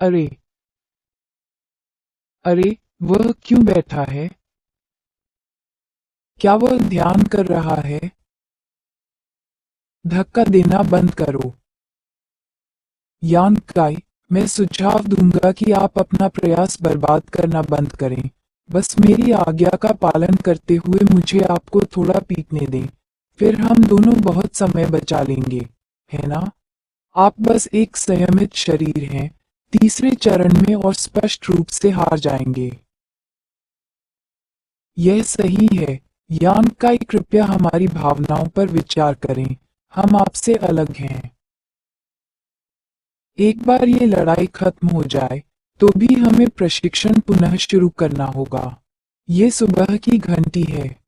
अरे अरे, वह क्यों बैठा है? क्या वह ध्यान कर रहा है? धक्का देना बंद करो। यान काई, मैं सुझाव दूंगा कि आप अपना प्रयास बर्बाद करना बंद करें। बस मेरी आज्ञा का पालन करते हुए मुझे आपको थोड़ा पीटने दें। फिर हम दोनों बहुत समय बचा लेंगे, है ना? आप बस एक संयमित शरीर हैं, तीसरे चरण में और स्पष्ट रूप से हार जाएंगे। यह सही है। यान काई, कृपया हमारी भावनाओं पर विचार करें। हम आपसे अलग हैं। एक बार ये लड़ाई खत्म हो जाए, तो भी हमें प्रशिक्षण पुनः शुरू करना होगा। ये सुबह की घंटी है।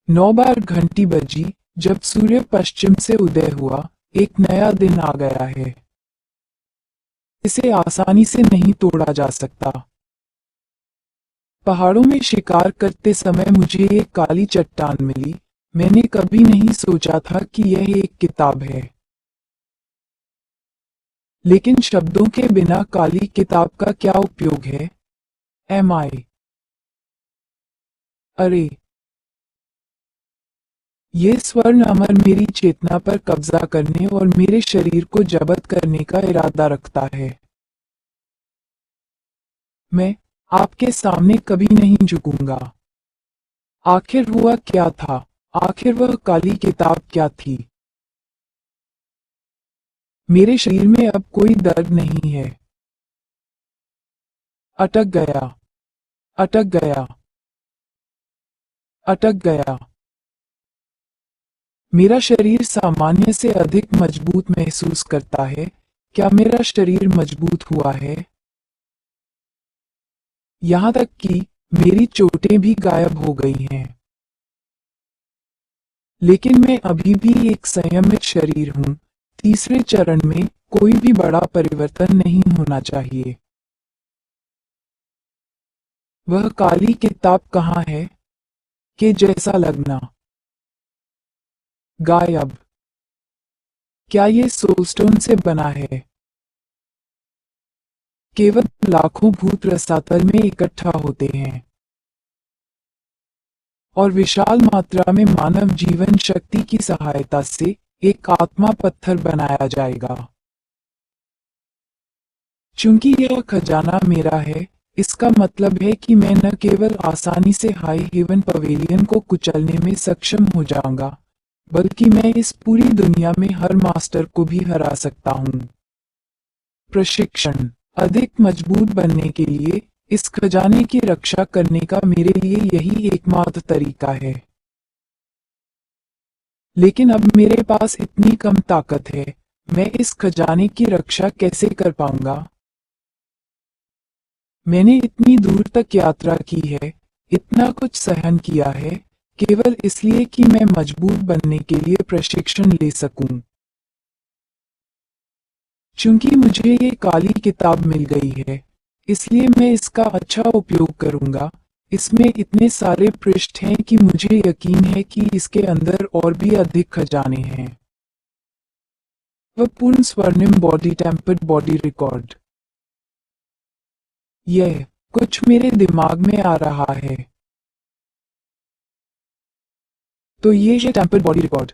9 बार घंटी बजी। जब सूर्य पश्चिम से उदय हुआ, एक नया दिन आ गया है। इसे आसानी से नहीं तोड़ा जा सकता। पहाड़ों में शिकार करते समय मुझे एक काली चट्टान मिली। मैंने कभी नहीं सोचा था कि यह एक किताब है। लेकिन शब्दों के बिना काली किताब का क्या उपयोग है? एम आई। अरे, ये स्वर्ण अमर मेरी चेतना पर कब्जा करने और मेरे शरीर को जब्त करने का इरादा रखता है। मैं आपके सामने कभी नहीं झुकूंगा। आखिर हुआ क्या था? आखिर वह काली किताब क्या थी? मेरे शरीर में अब कोई दर्द नहीं है। अटक गया, अटक गया, अटक गया। मेरा शरीर सामान्य से अधिक मजबूत महसूस करता है। क्या मेरा शरीर मजबूत हुआ है? यहाँ तक कि मेरी चोटें भी गायब हो गई हैं। लेकिन मैं अभी भी एक संयमित शरीर हूँ। तीसरे चरण में कोई भी बड़ा परिवर्तन नहीं होना चाहिए। वह काली किताब कहाँ है? के जैसा लगना। गायब। क्या ये सोलस्टोन से बना है? केवल लाखों भूत रसातल में इकट्ठा होते हैं और विशाल मात्रा में मानव जीवन शक्ति की सहायता से एक आत्मा पत्थर बनाया जाएगा। चूंकि यह खजाना मेरा है, इसका मतलब है कि मैं न केवल आसानी से हाई हेवन पवेलियन को कुचलने में सक्षम हो जाऊंगा, बल्कि मैं इस पूरी दुनिया में हर मास्टर को भी हरा सकता हूँ। प्रशिक्षण। अधिक मजबूत बनने के लिए इस खजाने की रक्षा करने का मेरे लिए यही एकमात्र तरीका है। लेकिन अब मेरे पास इतनी कम ताकत है, मैं इस खजाने की रक्षा कैसे कर पाऊंगा? मैंने इतनी दूर तक यात्रा की है, इतना कुछ सहन किया है, केवल इसलिए कि मैं मजबूत बनने के लिए प्रशिक्षण ले सकूं। चूंकि मुझे ये काली किताब मिल गई है, इसलिए मैं इसका अच्छा उपयोग करूंगा। इसमें इतने सारे पृष्ठ हैं कि मुझे यकीन है कि इसके अंदर और भी अधिक खजाने हैं। वह पूर्ण स्वर्णिम बॉडी टेम्पर्ड बॉडी रिकॉर्ड। यह कुछ मेरे दिमाग में आ रहा है। तो ये है टेम्पर्ड बॉडी रिकॉर्ड।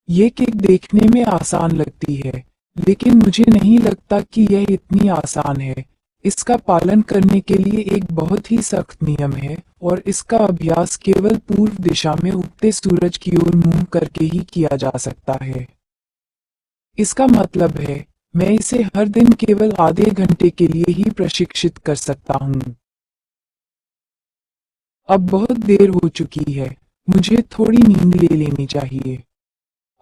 ये किक देखने में आसान लगती है, लेकिन मुझे नहीं लगता कि यह इतनी आसान है। इसका पालन करने के लिए एक बहुत ही सख्त नियम है और इसका अभ्यास केवल पूर्व दिशा में उगते सूरज की ओर मुंह करके ही किया जा सकता है। इसका मतलब है, मैं इसे हर दिन केवल आधे घंटे के लिए ही प्रशिक्षित कर सकता हूँ। अब बहुत देर हो चुकी है, मुझे थोड़ी नींद ले लेनी चाहिए।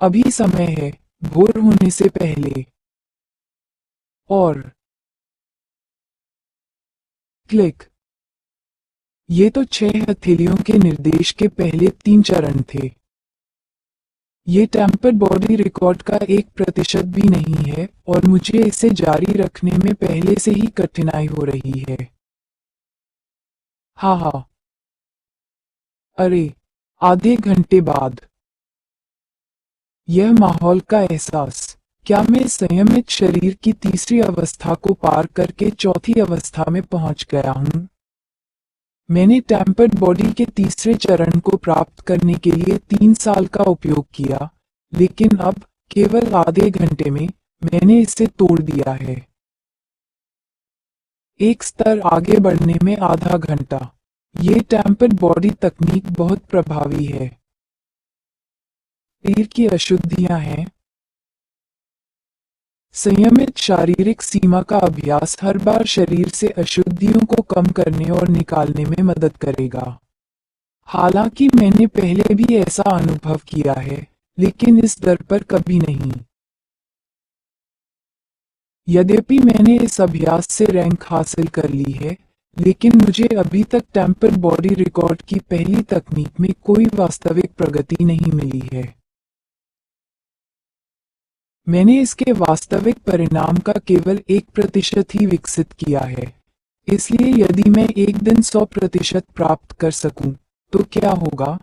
अभी समय है, भोर होने से पहले। और क्लिक। ये तो 6 हथेलियों के निर्देश के पहले 3 चरण थे। ये टेम्पर्ड बॉडी रिकॉर्ड का 1% भी नहीं है और मुझे इसे जारी रखने में पहले से ही कठिनाई हो रही है। हाँ हाँ। अरे, आधे घंटे बाद। यह माहौल का एहसास। क्या मैं संयमित शरीर की तीसरी अवस्था को पार करके चौथी अवस्था में पहुंच गया हूं? मैंने टेम्पर्ड बॉडी के तीसरे चरण को प्राप्त करने के लिए 3 साल का उपयोग किया, लेकिन अब केवल आधे घंटे में मैंने इसे तोड़ दिया है। एक स्तर आगे बढ़ने में आधा घंटा। ये टेम्पर्ड बॉडी तकनीक बहुत प्रभावी है। शरीर की अशुद्धियां हैं। संयमित शारीरिक सीमा का अभ्यास हर बार शरीर से अशुद्धियों को कम करने और निकालने में मदद करेगा। हालांकि मैंने पहले भी ऐसा अनुभव किया है, लेकिन इस दर पर कभी नहीं। यद्यपि मैंने इस अभ्यास से रैंक हासिल कर ली है, लेकिन मुझे अभी तक टेम्पर्ड बॉडी रिकॉर्ड की पहली तकनीक में कोई वास्तविक प्रगति नहीं मिली है। मैंने इसके वास्तविक परिणाम का केवल 1% ही विकसित किया है। इसलिए यदि मैं एक दिन 100% प्राप्त कर सकूं, तो क्या होगा?